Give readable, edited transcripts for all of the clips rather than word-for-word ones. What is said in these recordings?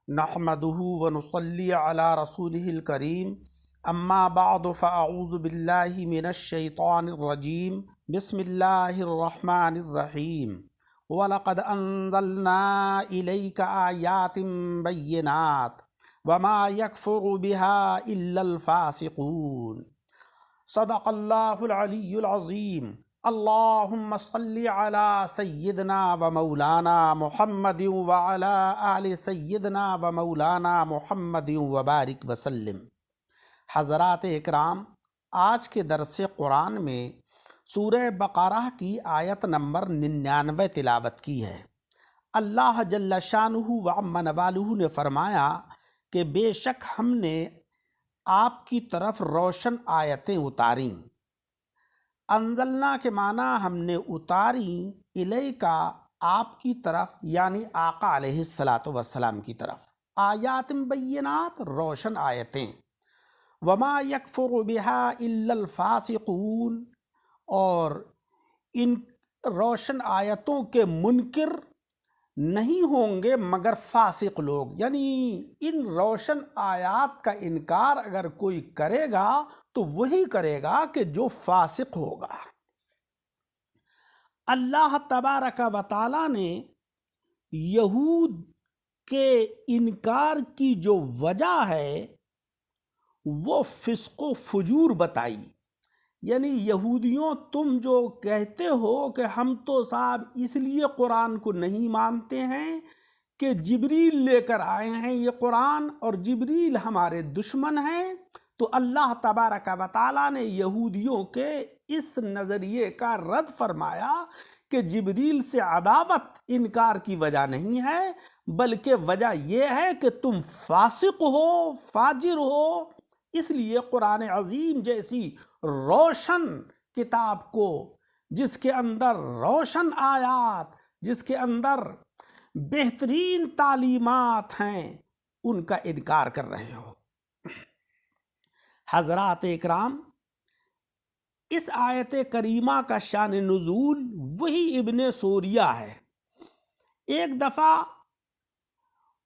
نحمده ونصلي على رسوله الكريم اما بعد فاعوذ بالله من الشيطان الرجيم بسم الله الرحمن الرحيم ولقد انزلنا اليك آيات بينات وما يكفر بها الا الفاسقون صدق الله العلي العظيم اللهم صل على سيدنا ومولانا محمد وعلى آل سيدنا ومولانا محمد وبارک وسلم۔ حضرات اکرام، آج کے درس قرآن میں سورہ بقرہ کی آیت نمبر 99 تلاوت کی ہے۔ اللہ جل شانہ وعم نوالہ نے فرمایا کہ بے شک ہم نے آپ کی طرف روشن آیتیں اتاریں۔ انزلنا کے معنی ہم نے اتاری، الیکا آپ کی طرف یعنی آقا علیہ السلام کی طرف، آیات بینات روشن آیتیں، وما یکفر بہا الا الفاسقون، اور ان روشن آیتوں کے منکر نہیں ہوں گے مگر فاسق لوگ، یعنی ان روشن آیات کا انکار اگر کوئی کرے گا تو وہی کرے گا کہ جو فاسق ہوگا۔ اللہ تبارک و تعالی نے یہود کے انکار کی جو وجہ ہے وہ فسق و فجور بتائی، یعنی یہودیوں تم جو کہتے ہو کہ ہم تو صاحب اس لیے قرآن کو نہیں مانتے ہیں کہ جبریل لے کر آئے ہیں یہ قرآن اور جبریل ہمارے دشمن ہیں، تو اللہ تبارک و تعالیٰ نے یہودیوں کے اس نظریے کا رد فرمایا کہ جبریل سے عداوت انکار کی وجہ نہیں ہے، بلکہ وجہ یہ ہے کہ تم فاسق ہو، فاجر ہو، اس لیے قرآن عظیم جیسی روشن کتاب کو، جس کے اندر روشن آیات، جس کے اندر بہترین تعلیمات ہیں، ان کا انکار کر رہے ہو۔ حضرات اکرام، اس آیت کریمہ کا شان نزول وہی ابن سوریہ ہے۔ ایک دفعہ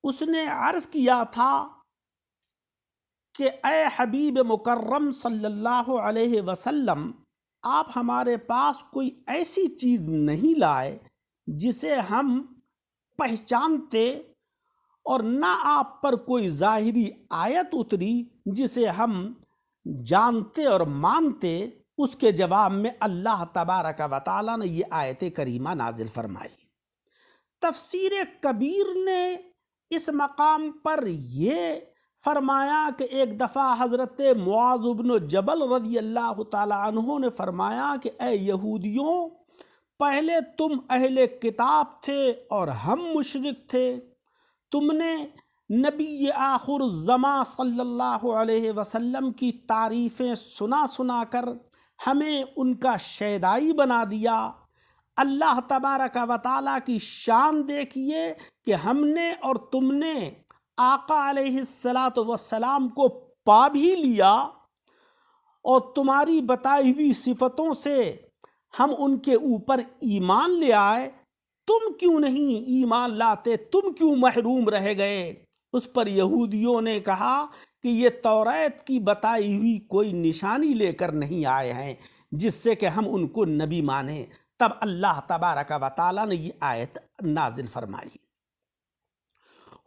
اس نے عرض کیا تھا کہ اے حبیب مکرم صلی اللہ علیہ وسلم، آپ ہمارے پاس کوئی ایسی چیز نہیں لائے جسے ہم پہچانتے، اور نہ آپ پر کوئی ظاہری آیت اتری جسے ہم جانتے اور مانتے۔ اس کے جواب میں اللہ تبارک و تعالیٰ نے یہ آیت کریمہ نازل فرمائی۔ تفسیر کبیر نے اس مقام پر یہ فرمایا کہ ایک دفعہ حضرت معاذ بن جبل رضی اللہ تعالی عنہ نے فرمایا کہ اے یہودیوں، پہلے تم اہل کتاب تھے اور ہم مشرک تھے، تم نے نبی آخر الزماں صلی اللہ علیہ وسلم کی تعریفیں سنا سنا کر ہمیں ان کا شیدائی بنا دیا۔ اللہ تبارک و تعالیٰ کی شان دیکھیے کہ ہم نے اور تم نے آقا علیہ السلام کو پا بھی لیا، اور تمہاری بتائی ہوئی صفتوں سے ہم ان کے اوپر ایمان لے آئے، تم کیوں نہیں ایمان لاتے، تم کیوں محروم رہ گئے؟ اس پر یہودیوں نے کہا کہ یہ توریت کی بتائی ہوئی کوئی نشانی لے کر نہیں آئے ہیں جس سے کہ ہم ان کو نبی مانیں۔ تب اللہ تبارک و تعالیٰ نے یہ آیت نازل فرمائی۔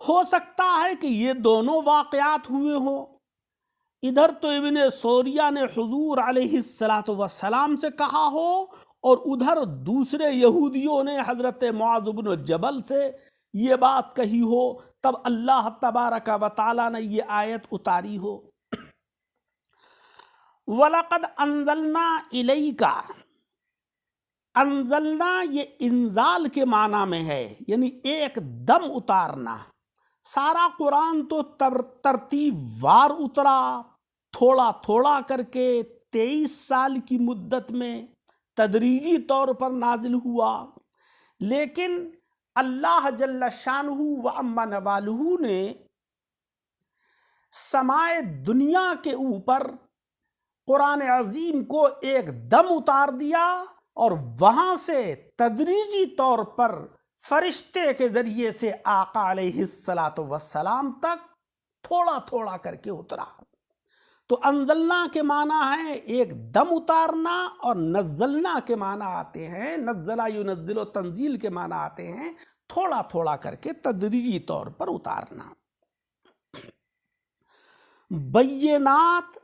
ہو سکتا ہے کہ یہ دونوں واقعات ہوئے ہوں، ادھر تو ابن سوریہ نے حضور علیہ السلام سے کہا ہو، اور ادھر دوسرے یہودیوں نے حضرت معاذ بن جبل سے یہ بات کہی ہو، تب اللہ تبارک و تعالیٰ نے یہ آیت اتاری ہو۔ وَلَقَدْ أَنزَلْنَا إِلَيْكَ، انزلنا یہ انزال کے معنی میں ہے، یعنی ایک دم اتارنا۔ سارا قرآن تو ترتیب وار اترا، تھوڑا تھوڑا کر کے 23 سال کی مدت میں تدریجی طور پر نازل ہوا، لیکن اللہ جل شانہ وعم نوالہ نے سمائے دنیا کے اوپر قرآن عظیم کو ایک دم اتار دیا، اور وہاں سے تدریجی طور پر فرشتے کے ذریعے سے آقا علیہ الصلاۃ والسلام تک تھوڑا تھوڑا کر کے اترا۔ تو انزلنا کے معنی ہے ایک دم اتارنا، اور نزلنا کے معنی آتے ہیں، نزلہ ینزل و تنزیل کے معنی آتے ہیں تھوڑا تھوڑا کر کے تدریجی طور پر اتارنا۔ بینات،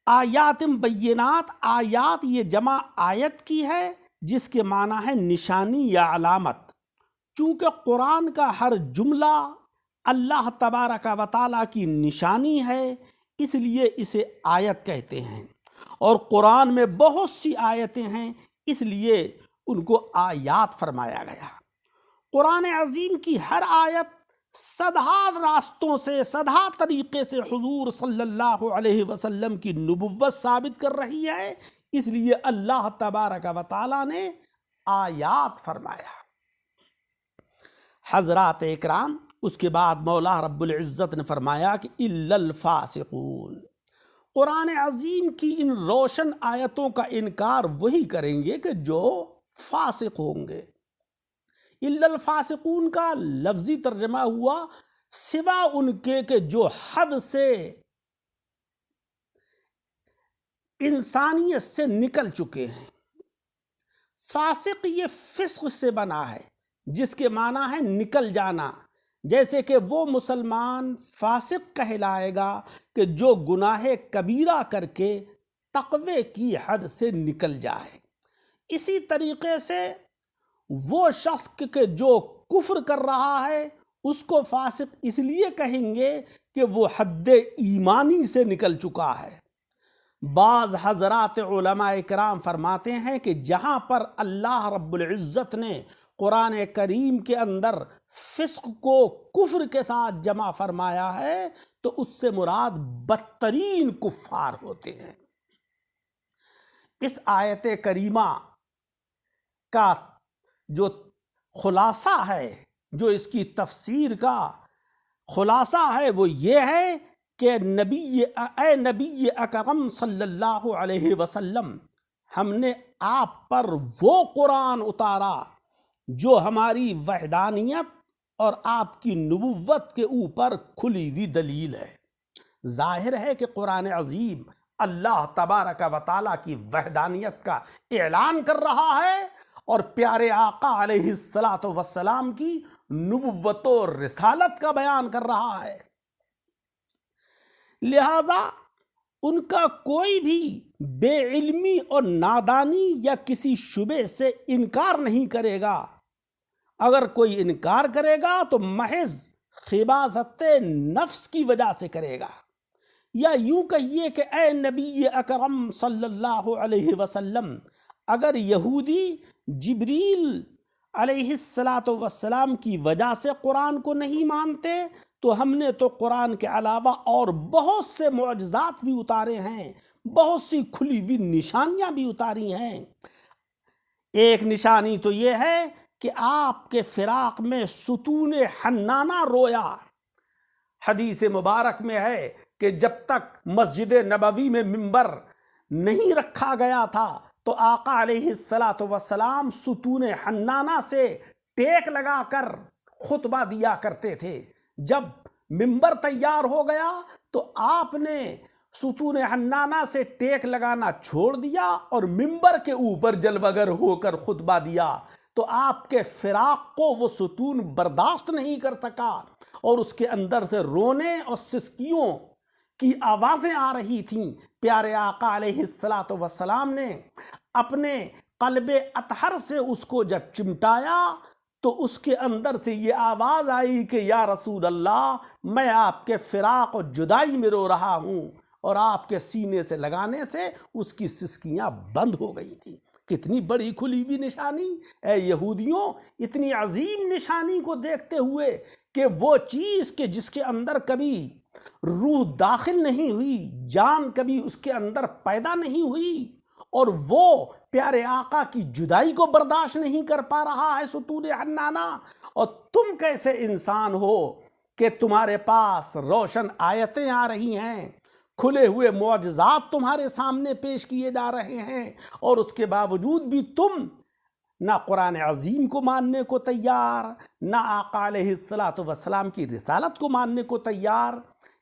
آیات بینات، آیات یہ جمع آیت کی ہے جس کے معنی ہے نشانی یا علامت۔ چونکہ قرآن کا ہر جملہ اللہ تبارک و تعالیٰ کی نشانی ہے، اس لیے اسے آیت کہتے ہیں، اور قرآن میں بہت سی آیتیں ہیں، اس لیے ان کو آیات فرمایا گیا۔ قرآن عظیم کی ہر آیت سدھا راستوں سے، سدھا طریقے سے حضور صلی اللہ علیہ وسلم کی نبوت ثابت کر رہی ہے، اس لیے اللہ تبارک و تعالیٰ نے آیات فرمایا۔ حضرات اکرام، اس کے بعد مولا رب العزت نے فرمایا کہ الا الفاسقون، قرآن عظیم کی ان روشن آیتوں کا انکار وہی کریں گے کہ جو فاسق ہوں گے۔ الا الفاسقون کا لفظی ترجمہ ہوا سوا ان کے کہ جو حد سے، انسانیت سے نکل چکے ہیں۔ فاسق یہ فسق سے بنا ہے، جس کے معنی ہے نکل جانا، جیسے کہ وہ مسلمان فاسق کہلائے گا کہ جو گناہ کبیرہ کر کے تقوی کی حد سے نکل جائے۔ اسی طریقے سے وہ شخص کہ جو کفر کر رہا ہے اس کو فاسق اس لیے کہیں گے کہ وہ حد ایمانی سے نکل چکا ہے۔ بعض حضرات علماء کرام فرماتے ہیں کہ جہاں پر اللہ رب العزت نے قرآن کریم کے اندر فسق کو کفر کے ساتھ جمع فرمایا ہے تو اس سے مراد بدترین کفار ہوتے ہیں۔ اس آیت کریمہ کا جو خلاصہ ہے، جو اس کی تفسیر کا خلاصہ ہے، وہ یہ ہے کہ اے نبی اکرم صلی اللہ علیہ وسلم، ہم نے آپ پر وہ قرآن اتارا جو ہماری وحدانیت اور آپ کی نبوت کے اوپر کھلی ہوئی دلیل ہے۔ ظاہر ہے کہ قرآن عظیم اللہ تبارک و تعالیٰ کی وحدانیت کا اعلان کر رہا ہے اور پیارے آقا علیہ الصلاۃ والسلام کی نبوت و رسالت کا بیان کر رہا ہے۔ لہذا ان کا کوئی بھی بے علمی اور نادانی یا کسی شبے سے انکار نہیں کرے گا۔ اگر کوئی انکار کرے گا تو محض خباثت نفس کی وجہ سے کرے گا، یا یوں کہیے کہ اے نبی اکرم صلی اللہ علیہ وسلم، اگر یہودی جبریل علیہ الصلاۃ والسلام کی وجہ سے قرآن کو نہیں مانتے تو ہم نے تو قرآن کے علاوہ اور بہت سے معجزات بھی اتارے ہیں، بہت سی کھلی ہوئی نشانیاں بھی اتاری ہیں۔ ایک نشانی تو یہ ہے کہ آپ کے فراق میں ستون حنانہ رویا۔ حدیث مبارک میں ہے کہ جب تک مسجد نبوی میں منبر نہیں رکھا گیا تھا تو آقا علیہ الصلاۃ والسلام ستون حنانہ سے ٹیک لگا کر خطبہ دیا کرتے تھے۔ جب منبر تیار ہو گیا تو آپ نے ستون حنانہ سے ٹیک لگانا چھوڑ دیا اور منبر کے اوپر جلوگر ہو کر خطبہ دیا، تو آپ کے فراق کو وہ ستون برداشت نہیں کر سکا اور اس کے اندر سے رونے اور سسکیوں کی آوازیں آ رہی تھیں۔ پیارے آقا علیہ الصلاۃ والسلام نے اپنے قلب اطہر سے اس کو جب چمٹایا تو اس کے اندر سے یہ آواز آئی کہ یا رسول اللہ، میں آپ کے فراق اور جدائی میں رو رہا ہوں، اور آپ کے سینے سے لگانے سے اس کی سسکیاں بند ہو گئی تھیں۔ کتنی بڑی کھلی ہوئی نشانی! اے یہودیوں، اتنی عظیم نشانی کو دیکھتے ہوئے کہ وہ چیز کہ جس کے اندر کبھی روح داخل نہیں ہوئی، جان کبھی اس کے اندر پیدا نہیں ہوئی، اور وہ پیارے آقا کی جدائی کو برداشت نہیں کر پا رہا ہے ستون حنانہ، اور تم کیسے انسان ہو کہ تمہارے پاس روشن آیتیں آ رہی ہیں، کھلے ہوئے معجزات تمہارے سامنے پیش کیے جا رہے ہیں، اور اس کے باوجود بھی تم نہ قرآن عظیم کو ماننے کو تیار، نہ آقا علیہ الصلاۃ والسلام کی رسالت کو ماننے کو تیار.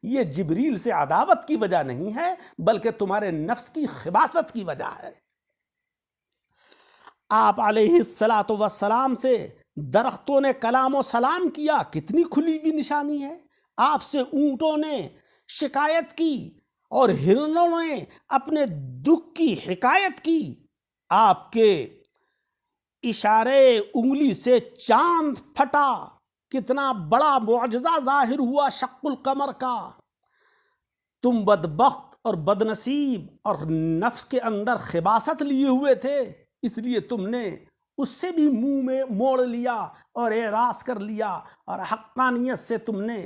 یہ جبریل سے عداوت کی وجہ نہیں ہے بلکہ تمہارے نفس کی خباثت کی وجہ ہے. آپ علیہ الصلاۃ والسلام سے درختوں نے کلام و سلام کیا، کتنی کھلی ہوئی نشانی ہے. آپ سے اونٹوں نے شکایت کی اور ہرنوں نے اپنے دکھ کی حکایت کی. آپ کے اشارے انگلی سے چاند پھٹا، کتنا بڑا معجزہ ظاہر ہوا شق القمر کا. تم بدبخت اور بدنصیب اور نفس کے اندر خباثت لیے ہوئے تھے، اس لیے تم نے اس سے بھی منہ میں موڑ لیا اور اعراض کر لیا، اور حقانیت سے تم نے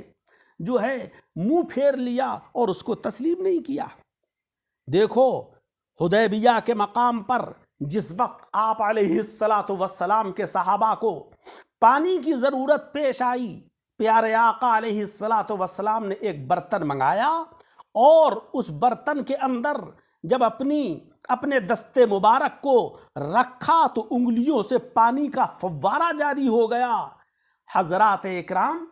جو ہے منہ پھیر لیا اور اس کو تسلیم نہیں کیا. دیکھو حدیبیہ کے مقام پر جس وقت آپ علیہ الصلاۃ والسلام کے صحابہ کو پانی کی ضرورت پیش آئی، پیارے آقا علیہ الصلاۃ والسلام نے ایک برتن منگایا اور اس برتن کے اندر جب اپنے دستے مبارک کو رکھا تو انگلیوں سے پانی کا فوارہ جاری ہو گیا. حضرات اکرام،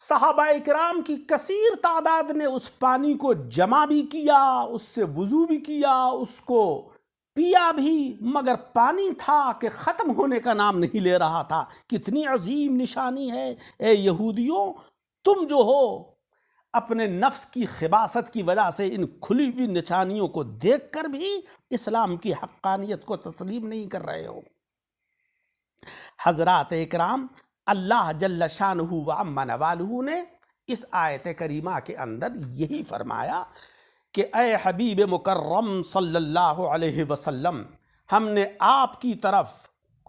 صحابہ اکرام کی کثیر تعداد نے اس پانی کو جمع بھی کیا، اس سے وضو بھی کیا، اس کو پیا بھی، مگر پانی تھا کہ ختم ہونے کا نام نہیں لے رہا تھا. کتنی عظیم نشانی ہے. اے یہودیوں، تم جو ہو اپنے نفس کی خباثت کی وجہ سے ان کھلی ہوئی نشانیوں کو دیکھ کر بھی اسلام کی حقانیت کو تسلیم نہیں کر رہے ہو. حضرات اکرام، اللہ جل شانہ و عم نوالہ نے اس آیت کریمہ کے اندر یہی فرمایا کہ اے حبیب مکرم صلی اللہ علیہ وسلم، ہم نے آپ کی طرف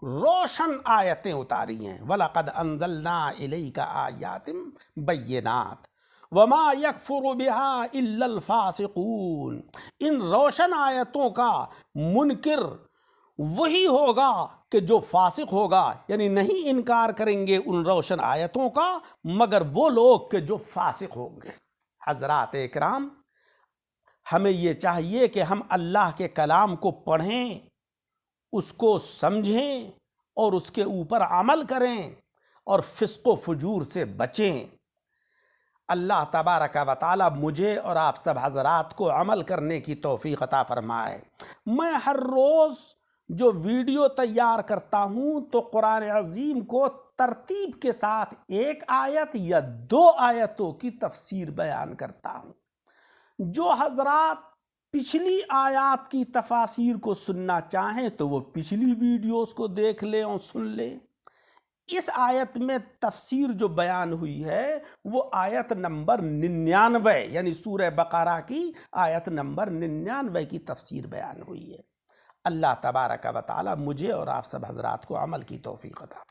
روشن آیتیں اتاری ہیں. وَلَقَدْ أَنزَلْنَا إِلَيْكَ آيَاتٍ بَيِّنَاتٍ وَمَا يَكْفُرُ بِهَا إِلَّا الْفَاسِقُونَ. ان روشن آیتوں کا منکر وہی ہوگا کہ جو فاسق ہوگا، یعنی نہیں انکار کریں گے ان روشن آیتوں کا مگر وہ لوگ کہ جو فاسق ہوں گے. حضرات اکرام، ہمیں یہ چاہیے کہ ہم اللہ کے کلام کو پڑھیں، اس کو سمجھیں اور اس کے اوپر عمل کریں اور فسق و فجور سے بچیں. اللہ تبارک و تعالی مجھے اور آپ سب حضرات کو عمل کرنے کی توفیق عطا فرمائے. میں ہر روز جو ویڈیو تیار کرتا ہوں تو قرآن عظیم کو ترتیب کے ساتھ ایک آیت یا 2 آیتوں کی تفسیر بیان کرتا ہوں. جو حضرات پچھلی آیات کی تفاسیر کو سننا چاہیں تو وہ پچھلی ویڈیوز کو دیکھ لیں اور سن لیں. اس آیت میں تفسیر جو بیان ہوئی ہے وہ آیت نمبر 99 یعنی سورہ بقرہ کی آیت نمبر 99 کی تفسیر بیان ہوئی ہے. اللہ تبارک و تعالی مجھے اور آپ سب حضرات کو عمل کی توفیق عطا فرمائے.